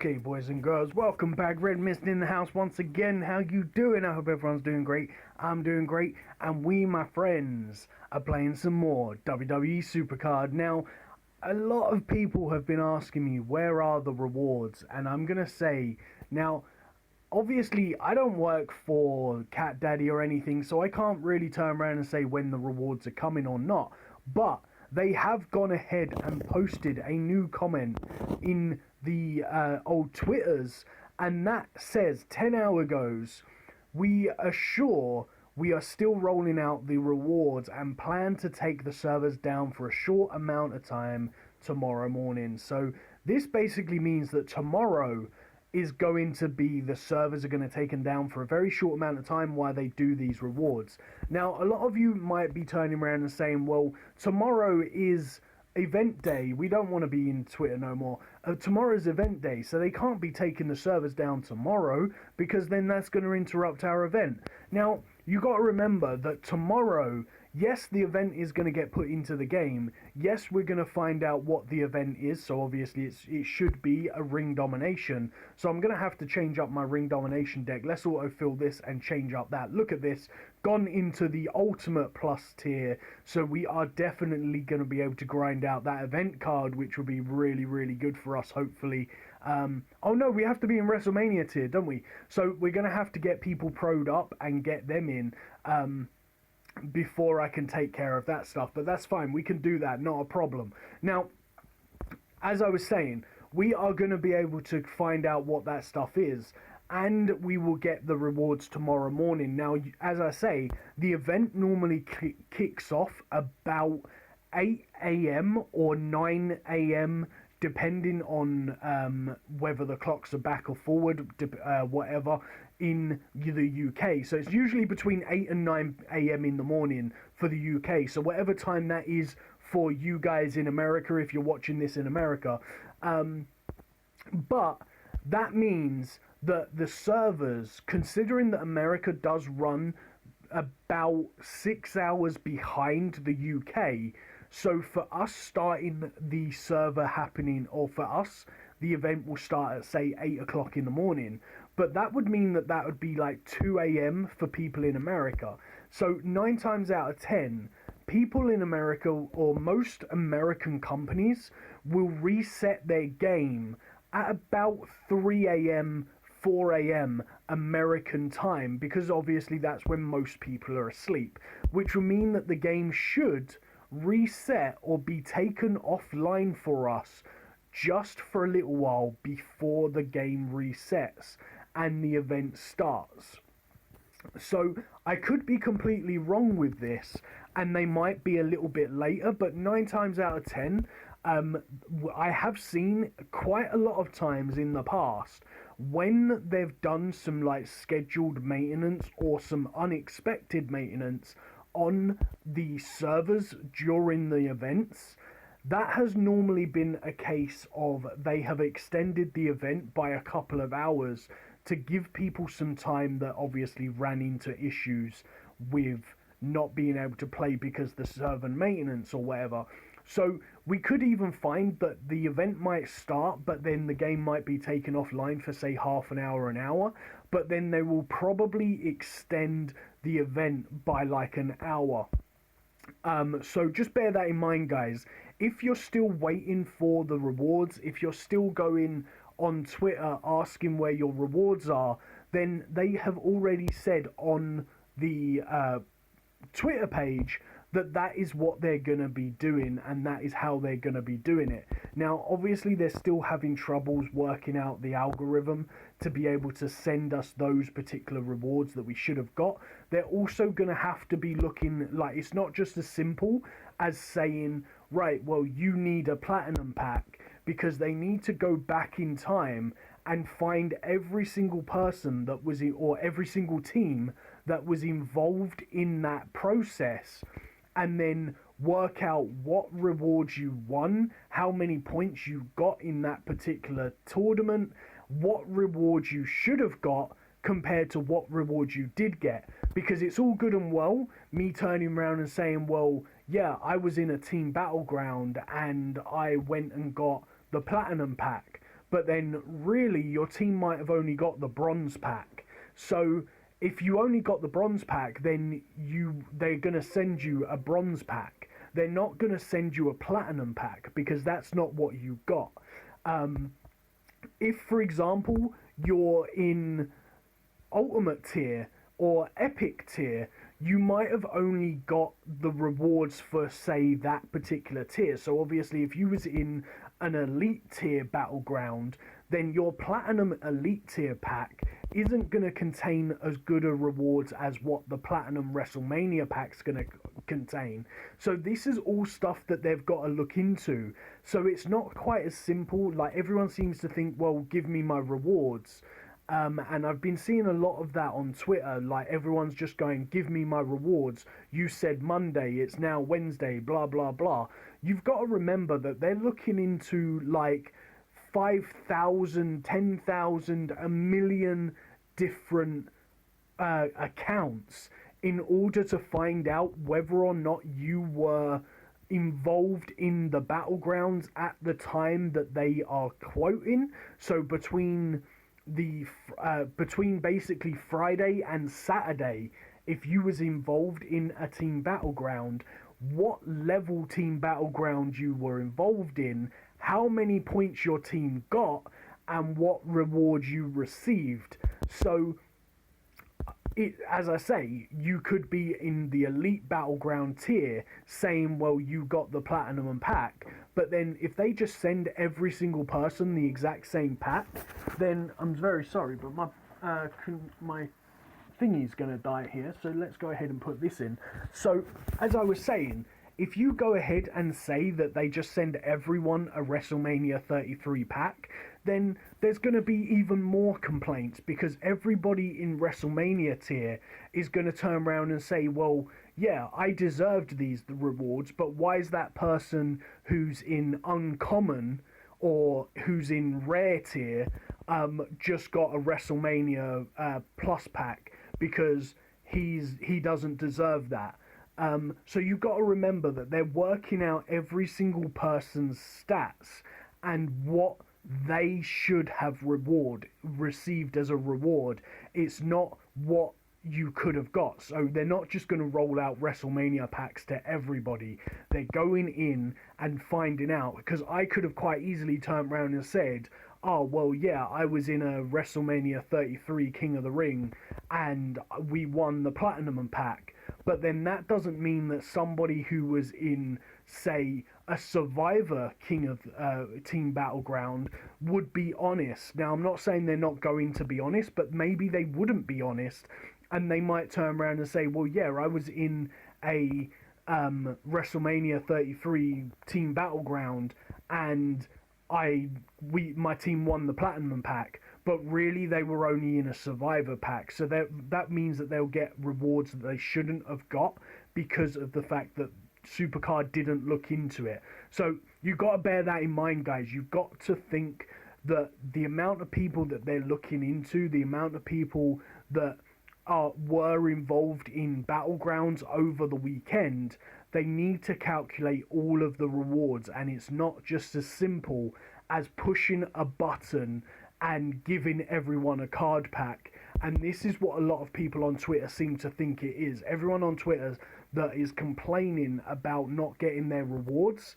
Okay, boys and girls, welcome back. Redmissed in the house once again. How you doing? I hope everyone's doing great. I'm doing great, and we, my friends, are playing some more WWE Supercard. Now, a lot of people have been asking me, where are the rewards? And I'm going to say, now, obviously, I don't work for Cat Daddy or anything, so I can't really turn around and say when the rewards are coming or not. But they have gone ahead and posted a new comment in the old Twitters, and that says 10 hours ago, we are sure we are still rolling out the rewards and plan to take the servers down for a short amount of time tomorrow morning. So this basically means that tomorrow is going to be, the servers are going to take them down for a very short amount of time while they do these rewards. Now, a lot of you might be turning around and saying, well, tomorrow is event day. We don't want to be in Twitter no more. Tomorrow's event day, so they can't be taking the servers down tomorrow, because then that's going to interrupt our event. Now, you got to remember that tomorrow, yes, the event is going to get put into the game. Yes, we're going to find out what the event is. So obviously it should be a ring domination. So I'm going to have to change up my ring domination deck. Let's autofill this and change up that. Look at this. Gone into the ultimate plus tier. So we are definitely going to be able to grind out that event card, which will be really, really good for us, hopefully. Oh no, we have to be in WrestleMania tier, don't we? So we're going to have to get people pro'd up and get them in before I can take care of that stuff. But that's fine, we can do that, not a problem. Now, as I was saying, we are going to be able to find out what that stuff is, and we will get the rewards tomorrow morning. Now, as I say, the event normally kicks off about 8 a.m. or 9 a.m. depending on whether the clocks are back or forward, whatever, in the UK. So it's usually between 8 and 9 a.m. in the morning for the UK. So whatever time that is for you guys in America, if you're watching this in America. But that means that the servers, considering that America does run about 6 hours behind the UK, so for us starting the server happening, or for us, the event will start at, say, 8 o'clock in the morning. But that would mean that would be like 2 a.m. for people in America. So 9 times out of 10, people in America, or most American companies, will reset their game at about 3 a.m., 4 a.m. American time, because obviously that's when most people are asleep, which will mean that the game should reset or be taken offline for us just for a little while before the game resets and the event starts. So I could be completely wrong with this, and they might be a little bit later, but 9 times out of 10, I have seen quite a lot of times in the past when they've done some like scheduled maintenance or some unexpected maintenance on the servers during the events. That has normally been a case of they have extended the event by a couple of hours to give people some time that obviously ran into issues with not being able to play because the server maintenance or whatever. So we could even find that the event might start, but then the game might be taken offline for, say, half an hour, but then they will probably extend the event by like an hour. So just bear that in mind, guys. If you're still waiting for the rewards, if you're still going on Twitter asking where your rewards are, then they have already said on the Twitter page that is what they're going to be doing, and that is how they're going to be doing it. Now, obviously, they're still having troubles working out the algorithm to be able to send us those particular rewards that we should have got. They're also going to have to be looking, like, it's not just as simple as saying, right, well, you need a platinum pack, because they need to go back in time and find every single person that was in, or every single team that was involved in that process, and then work out what rewards you won, how many points you got in that particular tournament, what rewards you should have got compared to what rewards you did get. Because it's all good and well me turning around and saying, well, yeah, I was in a team battleground and I went and got the platinum pack, but then really your team might have only got the bronze pack. So if you only got the bronze pack, then they're going to send you a bronze pack. They're not going to send you a platinum pack because that's not what you got. If, for example, you're in ultimate tier or epic tier, you might have only got the rewards for, say, that particular tier. So obviously if you was in an elite tier battleground, then your platinum elite tier pack isn't going to contain as good a rewards as what the platinum WrestleMania pack's going to contain. So this is all stuff that they've got to look into. So it's not quite as simple. Like, everyone seems to think, well, give me my rewards. And I've been seeing a lot of that on Twitter. Like, everyone's just going, give me my rewards. You said Monday, it's now Wednesday, blah, blah, blah. You've got to remember that they're looking into, like, 5,000, 10,000, a million different accounts in order to find out whether or not you were involved in the battlegrounds at the time that they are quoting. So between basically Friday and Saturday, if you was involved in a team battleground, what level team battleground you were involved in, how many points your team got, and what rewards you received. So as I say, you could be in the elite battleground tier saying, well, you got the platinum pack, but then if they just send every single person the exact same pack, then I'm very sorry, but my thingy's gonna die here, so let's go ahead and put this in. So as I was saying, if you go ahead and say that they just send everyone a WrestleMania 33 pack, then there's going to be even more complaints, because everybody in WrestleMania tier is going to turn around and say, well, yeah, I deserved these rewards, but why is that person who's in uncommon or who's in rare tier just got a WrestleMania plus pack, because he doesn't deserve that. So you've got to remember that they're working out every single person's stats and what they should have received as a reward. It's not what you could have got. So they're not just going to roll out WrestleMania packs to everybody. They're going in and finding out, because I could have quite easily turned around and said, oh, well, yeah, I was in a WrestleMania 33 King of the Ring and we won the Platinum pack. But then that doesn't mean that somebody who was in, say, a Survivor King of Team Battleground would be honest. Now, I'm not saying they're not going to be honest, but maybe they wouldn't be honest, and they might turn around and say, well, yeah, I was in a WrestleMania 33 Team Battleground, and my team won the Platinum pack, but really they were only in a Survivor pack. So that means that they'll get rewards that they shouldn't have got because of the fact that Supercard didn't look into it. So you've got to bear that in mind, guys. You've got to think that the amount of people that they're looking into, the amount of people that were involved in Battlegrounds over the weekend, they need to calculate all of the rewards, and it's not just as simple as pushing a button and giving everyone a card pack. And this is what a lot of people on Twitter seem to think it is. Everyone on Twitter that is complaining about not getting their rewards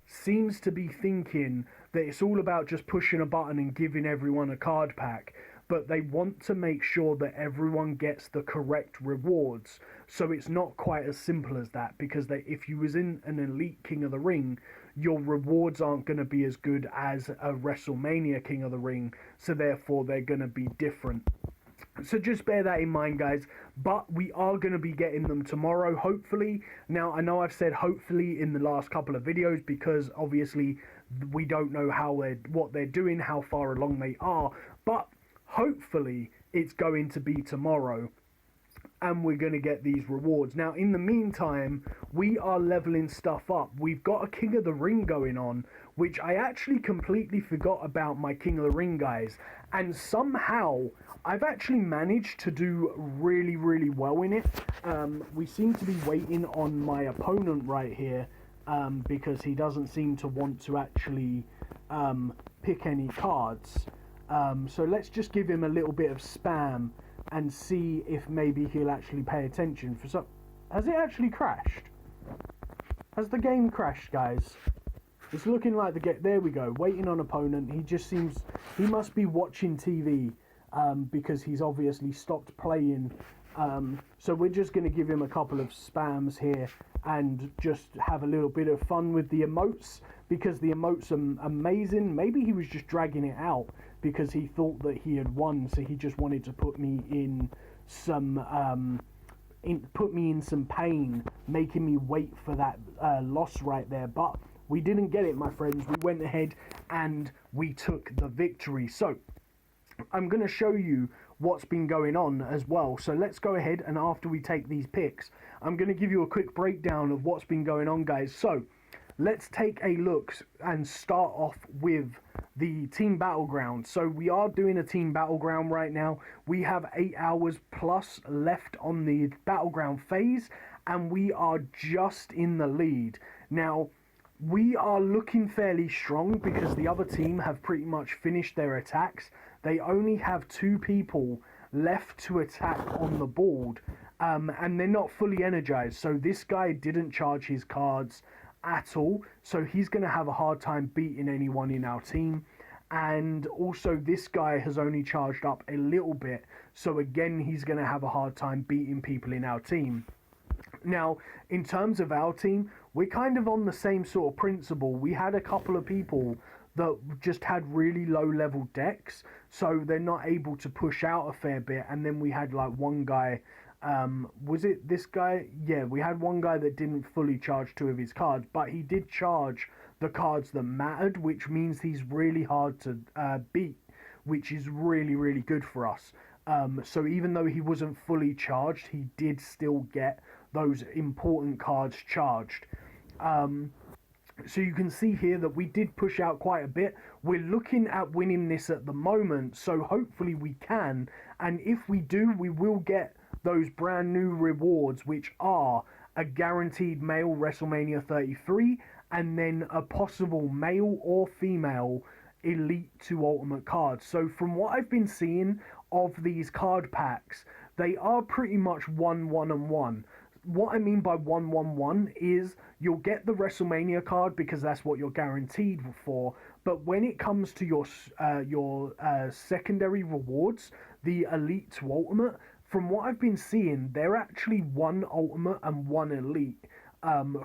seems to be thinking that it's all about just pushing a button and giving everyone a card pack. But they want to make sure that everyone gets the correct rewards. So it's not quite as simple as that, because if you was in an Elite King of the Ring, your rewards aren't going to be as good as a WrestleMania King of the Ring, so therefore they're going to be different. So just bear that in mind, guys. But we are going to be getting them tomorrow, hopefully. Now, I know I've said hopefully in the last couple of videos, because obviously we don't know what they're doing, how far along they are, but hopefully it's going to be tomorrow and we're going to get these rewards. Now, in the meantime, we are leveling stuff up. We've got a King of the Ring going on, which I actually completely forgot about my King of the Ring, guys. And somehow, I've actually managed to do really, really well in it. We seem to be waiting on my opponent right here, because he doesn't seem to want to actually pick any cards. So let's just give him a little bit of spam and see if maybe he'll actually pay attention. Has it actually crashed? Has the game crashed, guys? It's looking like the game. There we go. Waiting on opponent. He just seems. He must be watching TV because he's obviously stopped playing. So we're just going to give him a couple of spams here and just have a little bit of fun with the emotes because the emotes are amazing. Maybe he was just dragging it out because he thought that he had won, so he just wanted to put me in some some pain, making me wait for that loss right there. But we didn't get it, my friends. We went ahead and we took the victory. So I'm going to show you what's been going on as well. So let's go ahead, and after we take these picks, I'm going to give you a quick breakdown of what's been going on, guys. So let's take a look and start off with the team battleground. So we are doing a team battleground right now. We have 8 hours plus left on the battleground phase, and we are just in the lead. Now, we are looking fairly strong because the other team have pretty much finished their attacks. They only have 2 people left to attack on the board, and they're not fully energized. So this guy didn't charge his cards at all, so he's going to have a hard time beating anyone in our team. And also this guy has only charged up a little bit, so again he's going to have a hard time beating people in our team. Now, in terms of our team, we're kind of on the same sort of principle. We had a couple of people that just had really low level decks, so they're not able to push out a fair bit. And then we had like one guy, was it this guy? Yeah, we had one guy that didn't fully charge 2 of his cards, but he did charge the cards that mattered, which means he's really hard to beat, which is really, really good for us. So even though he wasn't fully charged, he did still get those important cards charged. So you can see here that we did push out quite a bit. We're looking at winning this at the moment, so hopefully we can. And if we do, we will get those brand new rewards, which are a guaranteed male WrestleMania 33, and then a possible male or female Elite 2 Ultimate cards. So from what I've been seeing of these card packs, they are pretty much 1-1-1. What I mean by 1-1-1 is you'll get the WrestleMania card because that's what you're guaranteed for. But when it comes to your secondary rewards, the Elite to Ultimate, from what I've been seeing, they're actually 1 Ultimate and 1 Elite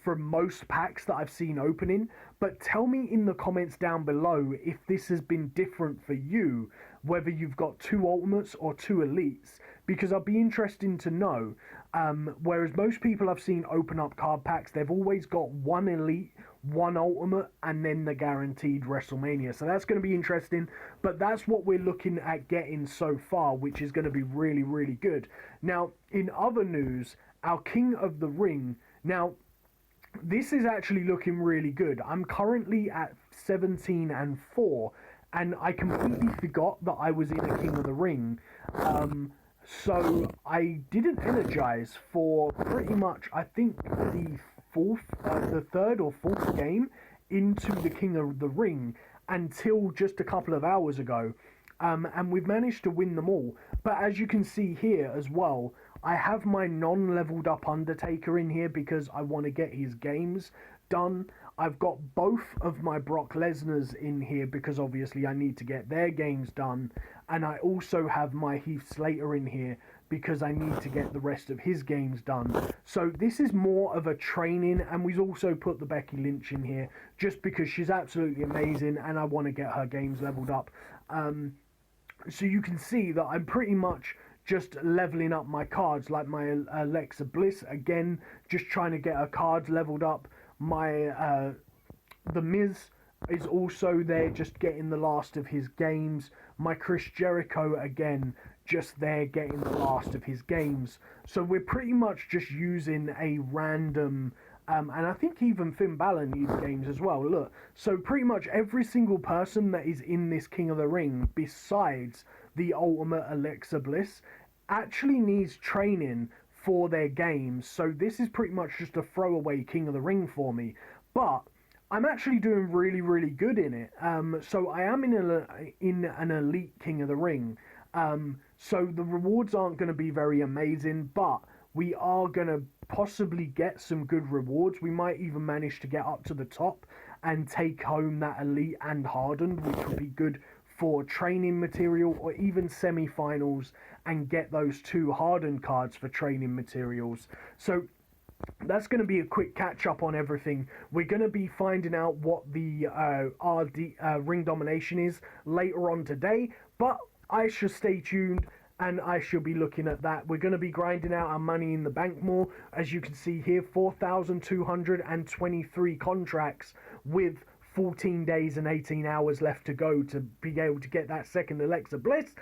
from most packs that I've seen opening. But tell me in the comments down below if this has been different for you, whether you've got 2 Ultimates or 2 Elites, because I'd be interested to know. Whereas most people I've seen open up card packs, they've always got 1 Elite, 1 Ultimate, and then the guaranteed WrestleMania. So that's going to be interesting, but that's what we're looking at getting so far, which is going to be really, really good. Now, in other news, our King of the Ring. Now, this is actually looking really good. I'm currently at 17-4, and I completely forgot that I was in a King of the Ring. So I didn't energize for pretty much, I think, the third or fourth game into the King of the Ring until just a couple of hours ago. And we've managed to win them all. But as you can see here as well, I have my non-leveled up Undertaker in here because I want to get his games done. I've got both of my Brock Lesnar's in here because obviously I need to get their games done. And I also have my Heath Slater in here because I need to get the rest of his games done. So this is more of a training, and we've also put the Becky Lynch in here just because she's absolutely amazing and I want to get her games leveled up. So you can see that I'm pretty much just leveling up my cards, like my Alexa Bliss, again, just trying to get her cards leveled up. My The Miz is also there, just getting the last of his games. My Chris Jericho, again, just there getting the last of his games. So we're pretty much just using a random, and I think even Finn Balor needs games as well, look. So pretty much every single person that is in this King of the Ring, besides the Ultimate Alexa Bliss, actually needs training for their games. So this is pretty much just a throwaway King of the Ring for me. But I'm actually doing really, really good in it. So I am in an elite King of the Ring. So the rewards aren't going to be very amazing, but we are going to possibly get some good rewards. We might even manage to get up to the top and take home that elite and hardened, which would be good for training material or even semi-finals, and get those 2 hardened cards for training materials. So that's going to be a quick catch up on everything. We're going to be finding out what the ring domination is later on today, but I should stay tuned and I shall be looking at that. We're going to be grinding out our money in the bank more. As you can see here, 4,223 contracts with 14 days and 18 hours left to go to be able to get that second Alexa Bliss.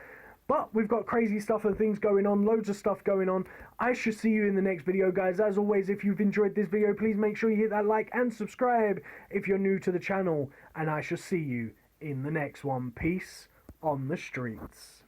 But we've got crazy stuff and things going on, loads of stuff going on. I shall see you in the next video, guys. As always, if you've enjoyed this video, please make sure you hit that like and subscribe if you're new to the channel. And I shall see you in the next one. Peace on the streets.